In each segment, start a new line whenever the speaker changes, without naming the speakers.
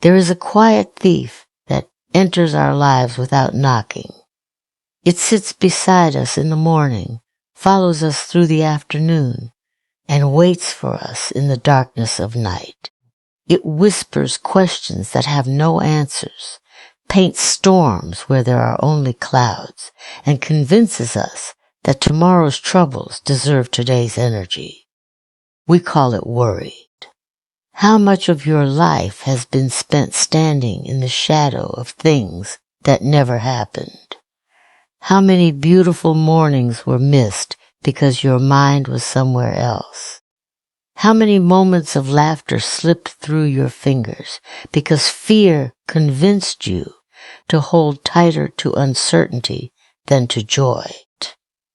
There is a quiet thief that enters our lives without knocking. It sits beside us in the morning, follows us through the afternoon, and waits for us in the darkness of night. It whispers questions that have no answers, paints storms where there are only clouds, and convinces us that tomorrow's troubles deserve today's energy. We call it worried. How much of your life has been spent standing in the shadow of things that never happened? How many beautiful mornings were missed because your mind was somewhere else? How many moments of laughter slipped through your fingers because fear convinced you to hold tighter to uncertainty than to joy?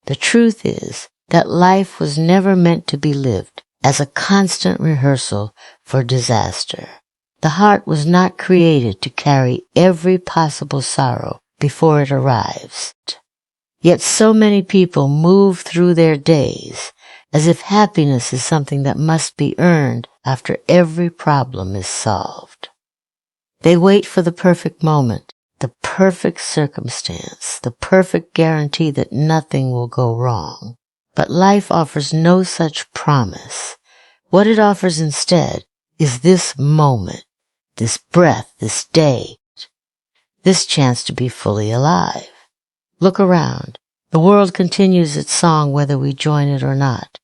The truth is that life was never meant to be lived as a constant rehearsal for disaster. The heart was not created to carry every possible sorrow before it arrives. Yet so many people move through their days as if happiness is something that must be earned after every problem is solved. They wait for the perfect moment, the perfect circumstance, the perfect guarantee that nothing will go wrong. But life offers no such promise. What it offers instead is this moment, this breath, this day, this chance to be fully alive. Look around. The world continues its song whether we join it or not.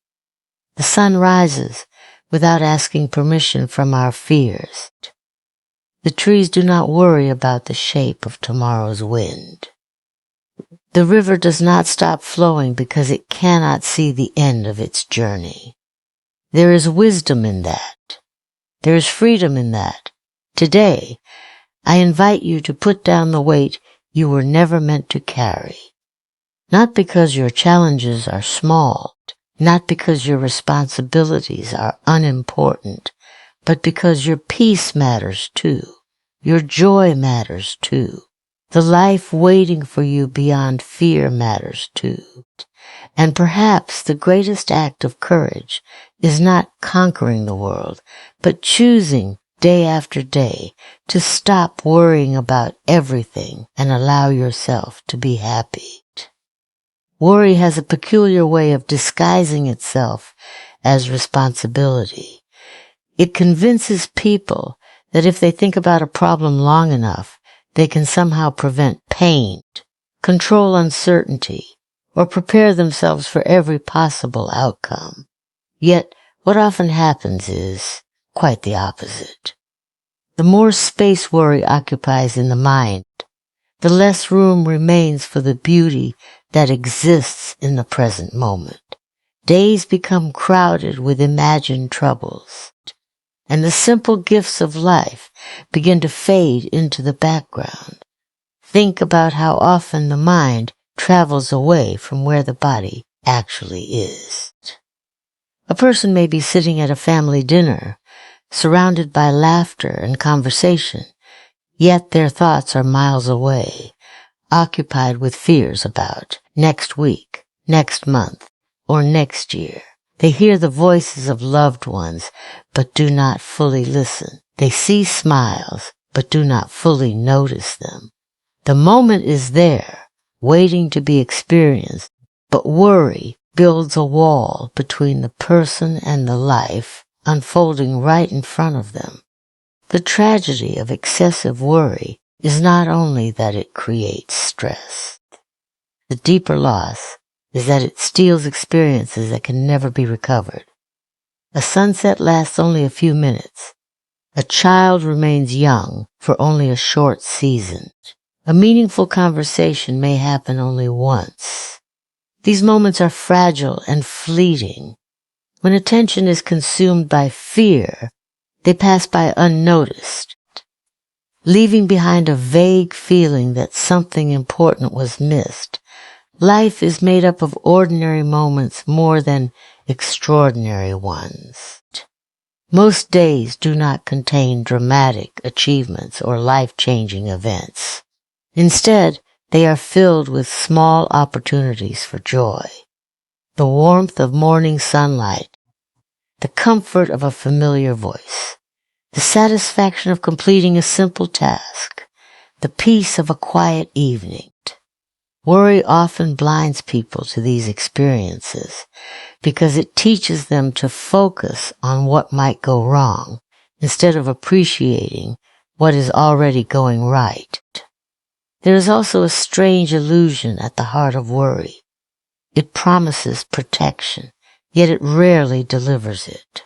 The sun rises without asking permission from our fears. The trees do not worry about the shape of tomorrow's wind. The river does not stop flowing because it cannot see the end of its journey. There is wisdom in that. There is freedom in that. Today, I invite you to put down the weight you were never meant to carry. Not because your challenges are small, not because your responsibilities are unimportant, but because your peace matters too. Your joy matters too. The life waiting for you beyond fear matters too. And perhaps the greatest act of courage is not conquering the world, but choosing day after day to stop worrying about everything and allow yourself to be happy. Worry has a peculiar way of disguising itself as responsibility. It convinces people that if they think about a problem long enough, they can somehow prevent pain, control uncertainty, or prepare themselves for every possible outcome. Yet, what often happens is quite the opposite. The more space worry occupies in the mind, the less room remains for the beauty that exists in the present moment. Days become crowded with imagined troubles, and the simple gifts of life begin to fade into the background. Think about how often the mind travels away from where the body actually is. A person may be sitting at a family dinner, surrounded by laughter and conversation, yet their thoughts are miles away, occupied with fears about next week, next month, or next year. They hear the voices of loved ones, but do not fully listen. They see smiles, but do not fully notice them. The moment is there, waiting to be experienced, but worry builds a wall between the person and the life unfolding right in front of them. The tragedy of excessive worry is not only that it creates stress. The deeper loss is that it steals experiences that can never be recovered. A sunset lasts only a few minutes. A child remains young for only a short season. A meaningful conversation may happen only once. These moments are fragile and fleeting. When attention is consumed by fear, they pass by unnoticed, leaving behind a vague feeling that something important was missed. Life is made up of ordinary moments more than extraordinary ones. Most days do not contain dramatic achievements or life-changing events. Instead, they are filled with small opportunities for joy. The warmth of morning sunlight, the comfort of a familiar voice, the satisfaction of completing a simple task, the peace of a quiet evening. Worry often blinds people to these experiences because it teaches them to focus on what might go wrong instead of appreciating what is already going right. There is also a strange illusion at the heart of worry. It promises protection, yet it rarely delivers it.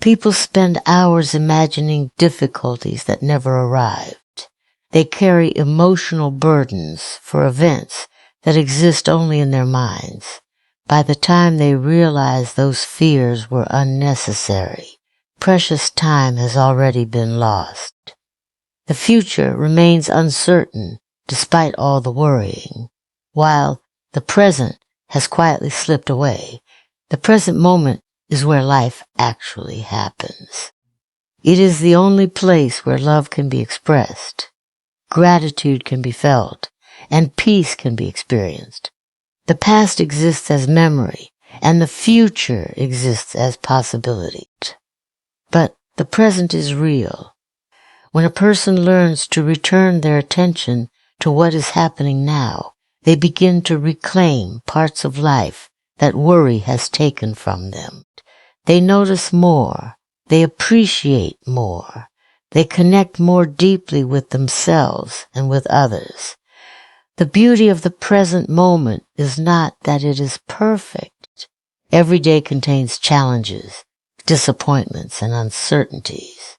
People spend hours imagining difficulties that never arrived. They carry emotional burdens for events that exist only in their minds. By the time they realize those fears were unnecessary, precious time has already been lost. The future remains uncertain despite all the worrying, while the present has quietly slipped away. The present moment is where life actually happens. It is the only place where love can be expressed, gratitude can be felt, and peace can be experienced. The past exists as memory, and the future exists as possibility. But the present is real. When a person learns to return their attention to what is happening now, they begin to reclaim parts of life that worry has taken from them. They notice more, they appreciate more, they connect more deeply with themselves and with others. The beauty of the present moment is not that it is perfect. Every day contains challenges, disappointments, and uncertainties.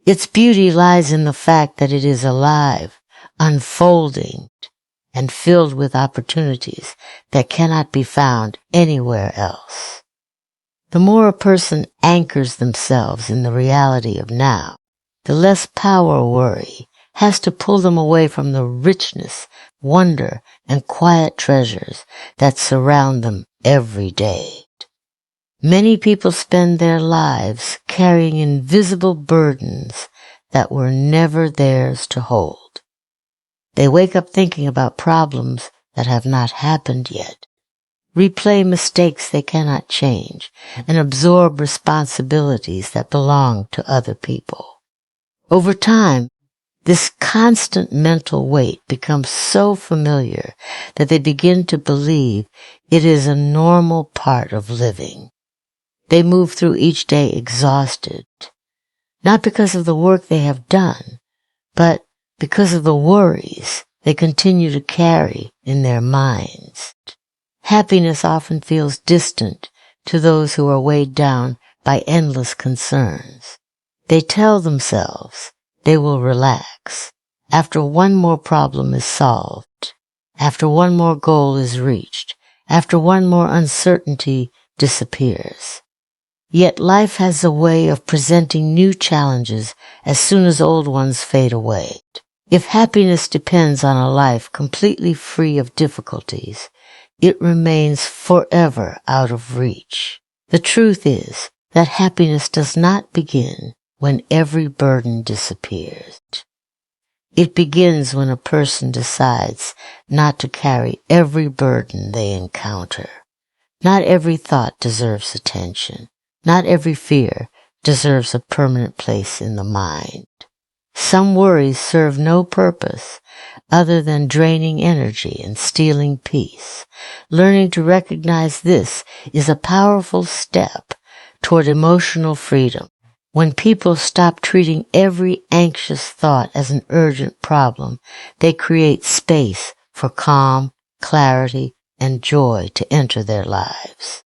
Its beauty lies in the fact that it is alive, unfolding, and filled with opportunities that cannot be found anywhere else. The more a person anchors themselves in the reality of now, the less power worry has to pull them away from the richness, wonder, and quiet treasures that surround them every day. Many people spend their lives carrying invisible burdens that were never theirs to hold. They wake up thinking about problems that have not happened yet, replay mistakes they cannot change, and absorb responsibilities that belong to other people. Over time, this constant mental weight becomes so familiar that they begin to believe it is a normal part of living. They move through each day exhausted, not because of the work they have done, but because of the worries they continue to carry in their minds. Happiness often feels distant to those who are weighed down by endless concerns. They tell themselves they will relax after one more problem is solved, after one more goal is reached, after one more uncertainty disappears. Yet life has a way of presenting new challenges as soon as old ones fade away. If happiness depends on a life completely free of difficulties, it remains forever out of reach. The truth is that happiness does not begin when every burden disappears. It begins when a person decides not to carry every burden they encounter. Not every thought deserves attention. Not every fear deserves a permanent place in the mind. Some worries serve no purpose other than draining energy and stealing peace. Learning to recognize this is a powerful step toward emotional freedom. When people stop treating every anxious thought as an urgent problem, they create space for calm, clarity, and joy to enter their lives.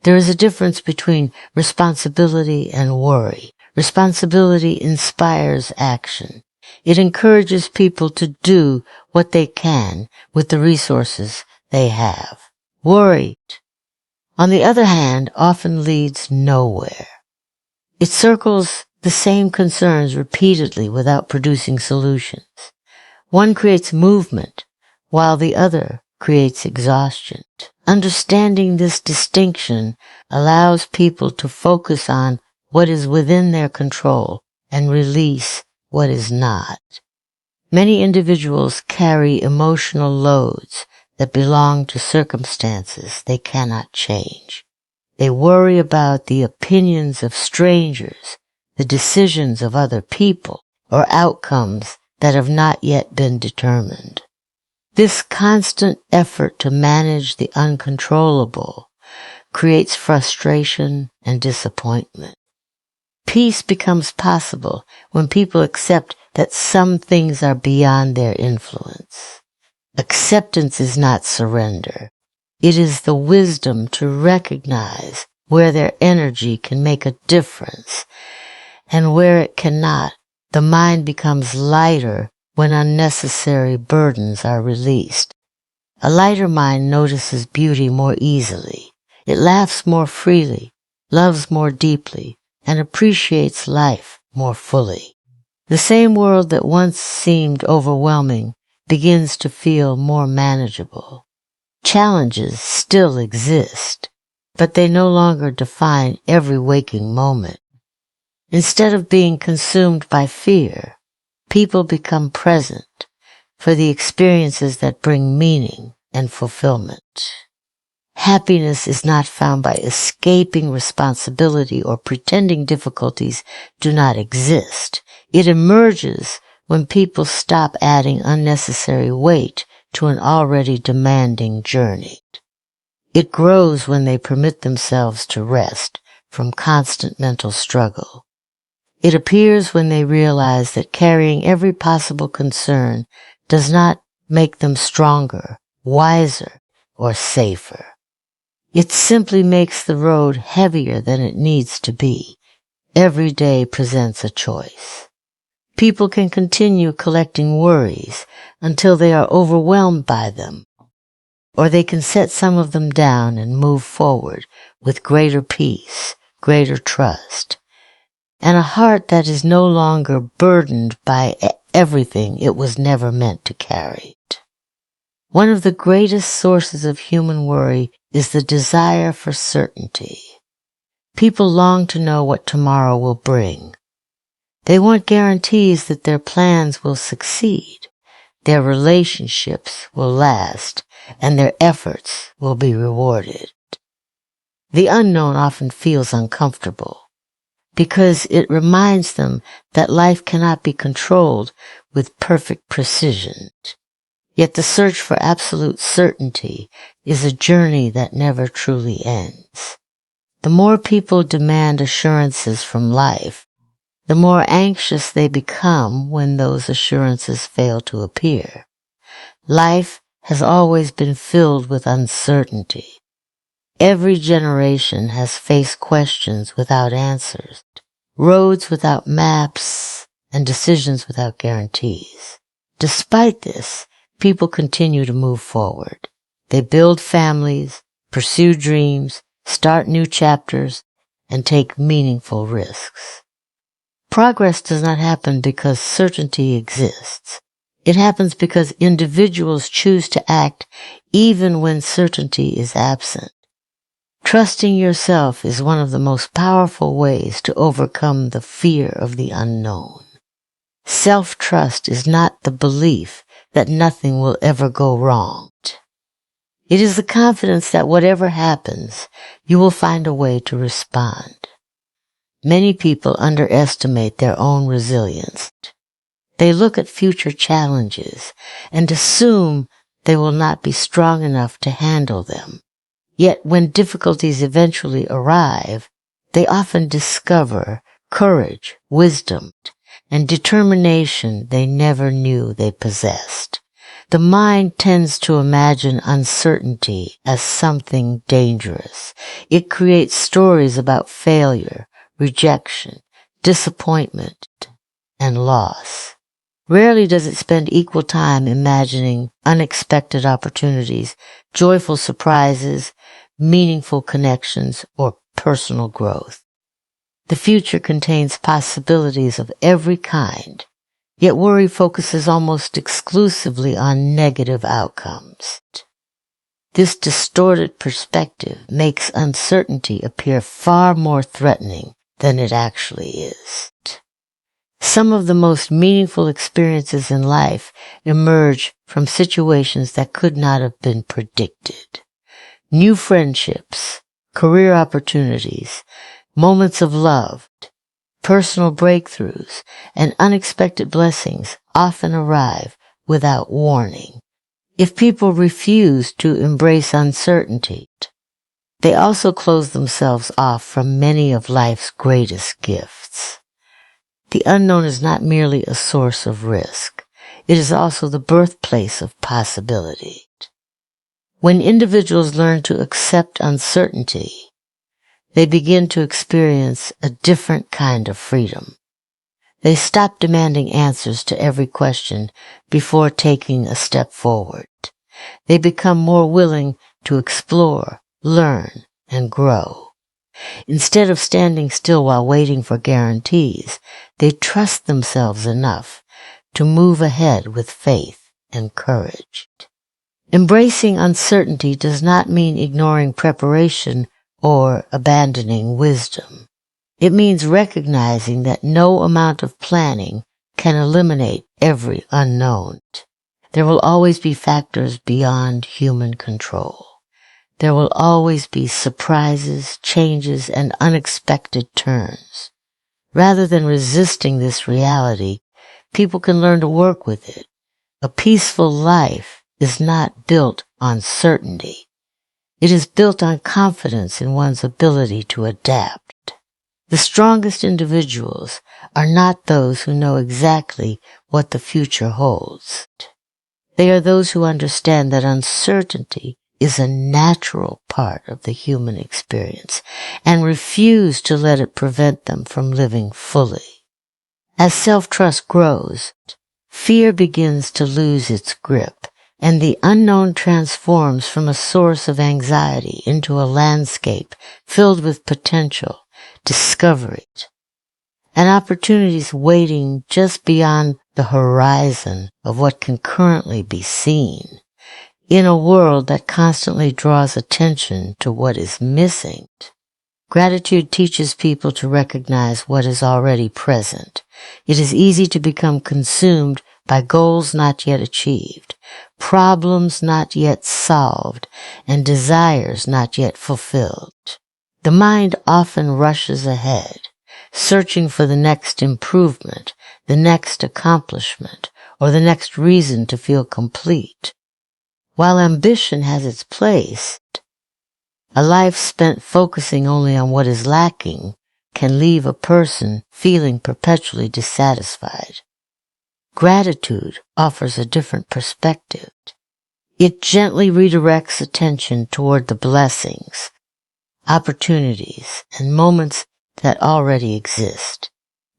There is a difference between responsibility and worry. Responsibility inspires action. It encourages people to do what they can with the resources they have. Worry, on the other hand, often leads nowhere. It circles the same concerns repeatedly without producing solutions. One creates movement, while the other creates exhaustion. Understanding this distinction allows people to focus on what is within their control and release what is not. Many individuals carry emotional loads that belong to circumstances they cannot change. They worry about the opinions of strangers, the decisions of other people, or outcomes that have not yet been determined. This constant effort to manage the uncontrollable creates frustration and disappointment. Peace becomes possible when people accept that some things are beyond their influence. Acceptance is not surrender. It is the wisdom to recognize where their energy can make a difference, and where it cannot. The mind becomes lighter when unnecessary burdens are released. A lighter mind notices beauty more easily. It laughs more freely, loves more deeply, and appreciates life more fully. The same world that once seemed overwhelming begins to feel more manageable. Challenges still exist, but they no longer define every waking moment. Instead of being consumed by fear, people become present for the experiences that bring meaning and fulfillment. Happiness is not found by escaping responsibility or pretending difficulties do not exist. It emerges when people stop adding unnecessary weight to an already demanding journey. It grows when they permit themselves to rest from constant mental struggle. It appears when they realize that carrying every possible concern does not make them stronger, wiser, or safer. It simply makes the road heavier than it needs to be. Every day presents a choice. People can continue collecting worries until they are overwhelmed by them, or they can set some of them down and move forward with greater peace, greater trust, and a heart that is no longer burdened by everything it was never meant to carry. One of the greatest sources of human worry is the desire for certainty. People long to know what tomorrow will bring. They want guarantees that their plans will succeed, their relationships will last, and their efforts will be rewarded. The unknown often feels uncomfortable because it reminds them that life cannot be controlled with perfect precision. Yet the search for absolute certainty is a journey that never truly ends. The more people demand assurances from life, the more anxious they become when those assurances fail to appear. Life has always been filled with uncertainty. Every generation has faced questions without answers, roads without maps, and decisions without guarantees. Despite this, people continue to move forward. They build families, pursue dreams, start new chapters, and take meaningful risks. Progress does not happen because certainty exists. It happens because individuals choose to act even when certainty is absent. Trusting yourself is one of the most powerful ways to overcome the fear of the unknown. Self-trust is not the belief that nothing will ever go wrong. It is the confidence that whatever happens, you will find a way to respond. Many people underestimate their own resilience. They look at future challenges and assume they will not be strong enough to handle them. Yet when difficulties eventually arrive, they often discover courage, wisdom, and determination they never knew they possessed. The mind tends to imagine uncertainty as something dangerous. It creates stories about failure, rejection, disappointment, and loss. Rarely does it spend equal time imagining unexpected opportunities, joyful surprises, meaningful connections, or personal growth. The future contains possibilities of every kind, yet worry focuses almost exclusively on negative outcomes. This distorted perspective makes uncertainty appear far more threatening than it actually is. Some of the most meaningful experiences in life emerge from situations that could not have been predicted. New friendships, career opportunities, moments of love, Personal breakthroughs and unexpected blessings often arrive without warning. If people refuse to embrace uncertainty, they also close themselves off from many of life's greatest gifts. The unknown is not merely a source of risk. It is also the birthplace of possibility. When individuals learn to accept uncertainty, they begin to experience a different kind of freedom. They stop demanding answers to every question before taking a step forward. They become more willing to explore, learn, and grow. Instead of standing still while waiting for guarantees, they trust themselves enough to move ahead with faith and courage. Embracing uncertainty does not mean ignoring preparation or abandoning wisdom. It means recognizing that no amount of planning can eliminate every unknown. There will always be factors beyond human control. There will always be surprises, changes, and unexpected turns. Rather than resisting this reality, people can learn to work with it. A peaceful life is not built on certainty. It is built on confidence in one's ability to adapt. The strongest individuals are not those who know exactly what the future holds. They are those who understand that uncertainty is a natural part of the human experience and refuse to let it prevent them from living fully. As self-trust grows, fear begins to lose its grip, and the unknown transforms from a source of anxiety into a landscape filled with potential, discovery, and opportunities waiting just beyond the horizon of what can currently be seen. In a world that constantly draws attention to what is missing, gratitude teaches people to recognize what is already present. It is easy to become consumed by goals not yet achieved, problems not yet solved, and desires not yet fulfilled. The mind often rushes ahead, searching for the next improvement, the next accomplishment, or the next reason to feel complete. While ambition has its place, a life spent focusing only on what is lacking can leave a person feeling perpetually dissatisfied. Gratitude offers a different perspective. It gently redirects attention toward the blessings, opportunities, and moments that already exist.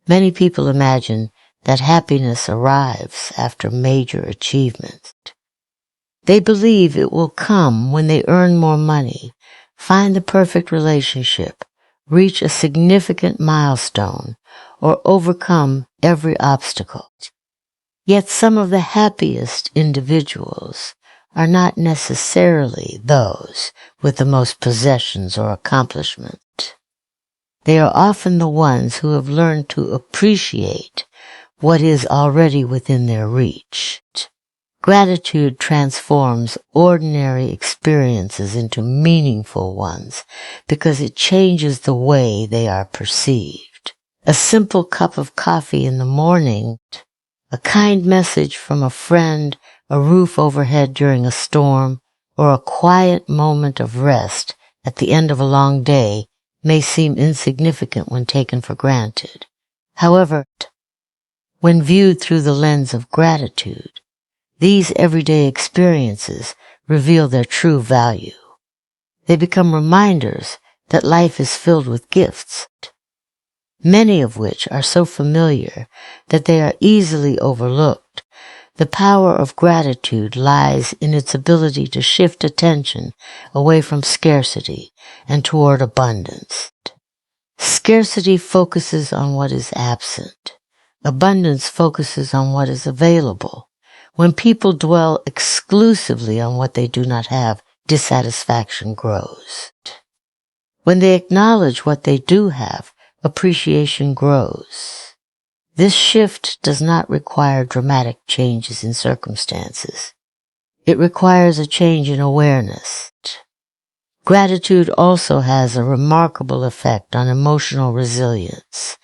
Many people imagine that happiness arrives after major achievements. They believe it will come when they earn more money, find the perfect relationship, reach a significant milestone, or overcome every obstacle. Yet some of the happiest individuals are not necessarily those with the most possessions or accomplishment. They are often the ones who have learned to appreciate what is already within their reach. Gratitude transforms ordinary experiences into meaningful ones because it changes the way they are perceived. A simple cup of coffee in the morning, a kind message from a friend, a roof overhead during a storm, or a quiet moment of rest at the end of a long day may seem insignificant when taken for granted. However, when viewed through the lens of gratitude, these everyday experiences reveal their true value. They become reminders that life is filled with gifts, many of which are so familiar that they are easily overlooked. The power of gratitude lies in its ability to shift attention away from scarcity and toward abundance. Scarcity focuses on what is absent. Abundance focuses on what is available. When people dwell exclusively on what they do not have, dissatisfaction grows. When they acknowledge what they do have, appreciation grows. This shift does not require dramatic changes in circumstances. It requires a change in awareness. Gratitude also has a remarkable effect on emotional resilience.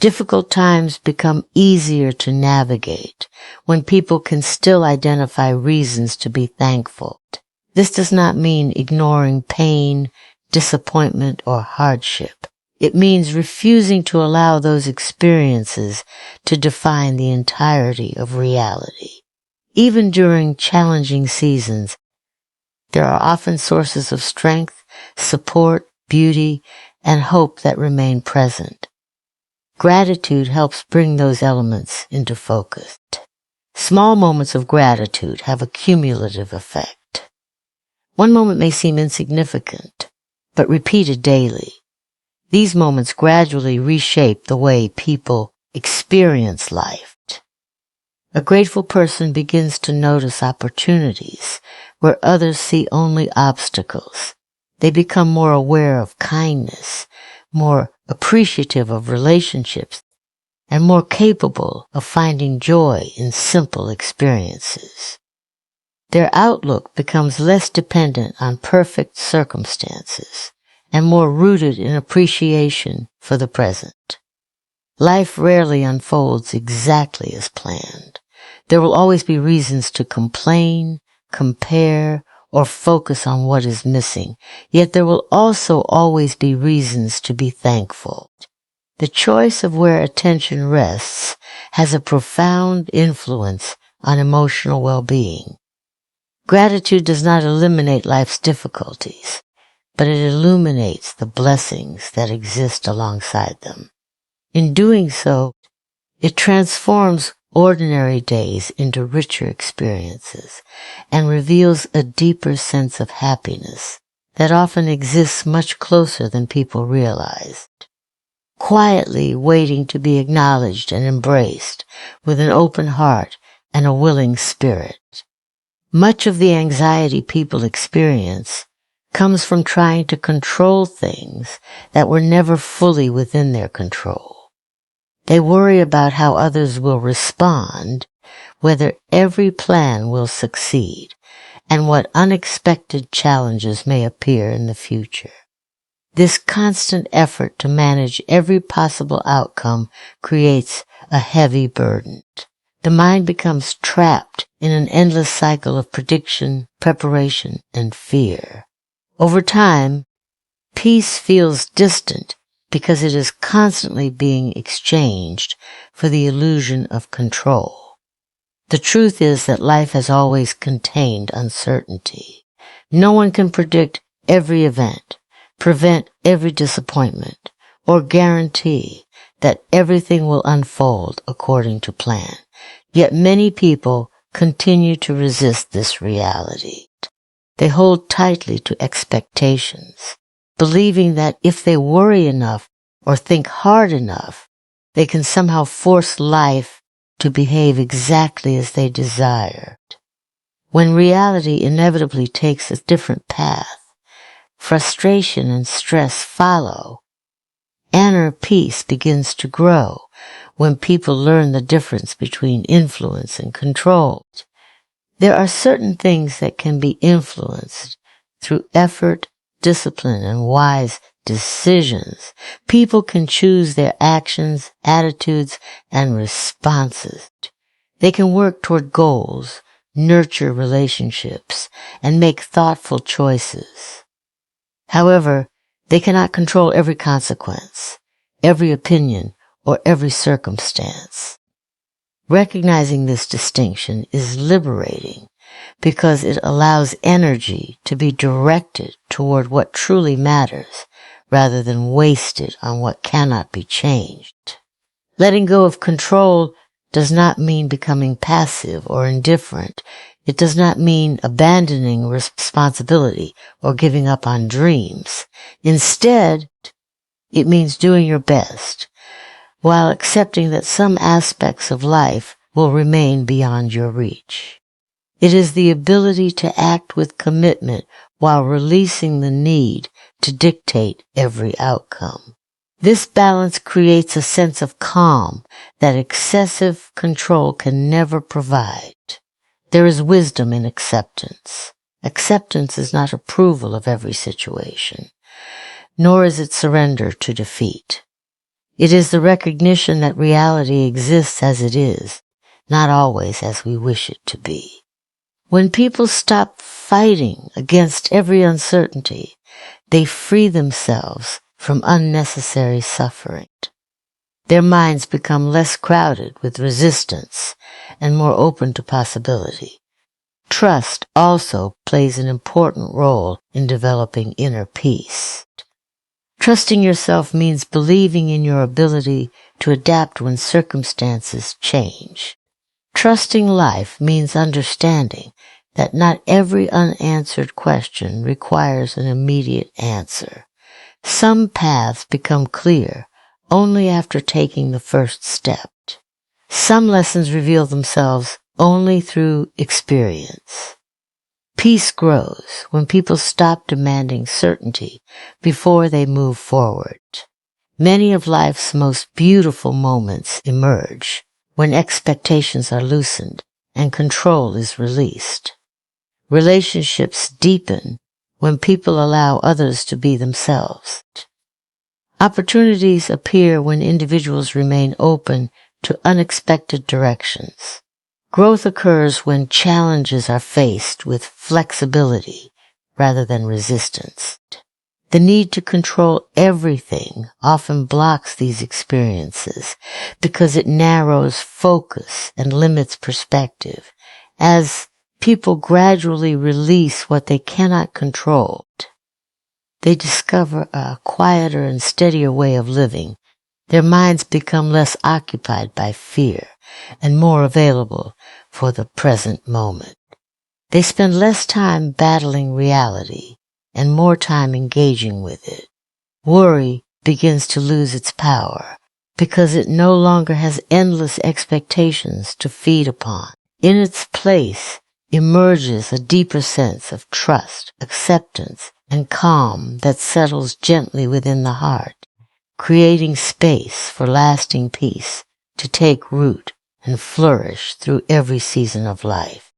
Difficult times become easier to navigate when people can still identify reasons to be thankful. This does not mean ignoring pain, disappointment, or hardship. It means refusing to allow those experiences to define the entirety of reality. Even during challenging seasons, there are often sources of strength, support, beauty, and hope that remain present. Gratitude helps bring those elements into focus. Small moments of gratitude have a cumulative effect. One moment may seem insignificant, but repeated daily, these moments gradually reshape the way people experience life. A grateful person begins to notice opportunities where others see only obstacles. They become more aware of kindness, more appreciative of relationships, and more capable of finding joy in simple experiences. Their outlook becomes less dependent on perfect circumstances and more rooted in appreciation for the present. Life rarely unfolds exactly as planned. There will always be reasons to complain, compare, or focus on what is missing, yet there will also always be reasons to be thankful. The choice of where attention rests has a profound influence on emotional well-being. Gratitude does not eliminate life's difficulties, but it illuminates the blessings that exist alongside them. In doing so, it transforms ordinary days into richer experiences and reveals a deeper sense of happiness that often exists much closer than people realize. Quietly waiting to be acknowledged and embraced with an open heart and a willing spirit. Much of the anxiety people experience comes from trying to control things that were never fully within their control. They worry about how others will respond, whether every plan will succeed, and what unexpected challenges may appear in the future. This constant effort to manage every possible outcome creates a heavy burden. The mind becomes trapped in an endless cycle of prediction, preparation, and fear. Over time, peace feels distant because it is constantly being exchanged for the illusion of control. The truth is that life has always contained uncertainty. No one can predict every event, prevent every disappointment, or guarantee that everything will unfold according to plan. Yet many people continue to resist this reality. They hold tightly to expectations, believing that if they worry enough or think hard enough, they can somehow force life to behave exactly as they desire. When reality inevitably takes a different path, frustration and stress follow. Inner peace begins to grow when people learn the difference between influence and control. There are certain things that can be influenced through effort, discipline, and wise decisions. People can choose their actions, attitudes, and responses. They can work toward goals, nurture relationships, and make thoughtful choices. However, they cannot control every consequence, every opinion, or every circumstance. Recognizing this distinction is liberating because it allows energy to be directed toward what truly matters rather than wasted on what cannot be changed. Letting go of control does not mean becoming passive or indifferent. It does not mean abandoning responsibility or giving up on dreams. Instead, it means doing your best, while accepting that some aspects of life will remain beyond your reach. It is the ability to act with commitment while releasing the need to dictate every outcome. This balance creates a sense of calm that excessive control can never provide. There is wisdom in acceptance. Acceptance is not approval of every situation, nor is it surrender to defeat. It is the recognition that reality exists as it is, not always as we wish it to be. When people stop fighting against every uncertainty, they free themselves from unnecessary suffering. Their minds become less crowded with resistance and more open to possibility. Trust also plays an important role in developing inner peace. Trusting yourself means believing in your ability to adapt when circumstances change. Trusting life means understanding that not every unanswered question requires an immediate answer. Some paths become clear only after taking the first step. Some lessons reveal themselves only through experience. Peace grows when people stop demanding certainty before they move forward. Many of life's most beautiful moments emerge when expectations are loosened and control is released. Relationships deepen when people allow others to be themselves. Opportunities appear when individuals remain open to unexpected directions. Growth occurs when challenges are faced with flexibility rather than resistance. The need to control everything often blocks these experiences because it narrows focus and limits perspective. As people gradually release what they cannot control, they discover a quieter and steadier way of living. Their minds become less occupied by fear and more available for the present moment. They spend less time battling reality and more time engaging with it. Worry begins to lose its power because it no longer has endless expectations to feed upon. In its place emerges a deeper sense of trust, acceptance, and calm that settles gently within the heart, creating space for lasting peace to take root and flourish through every season of life.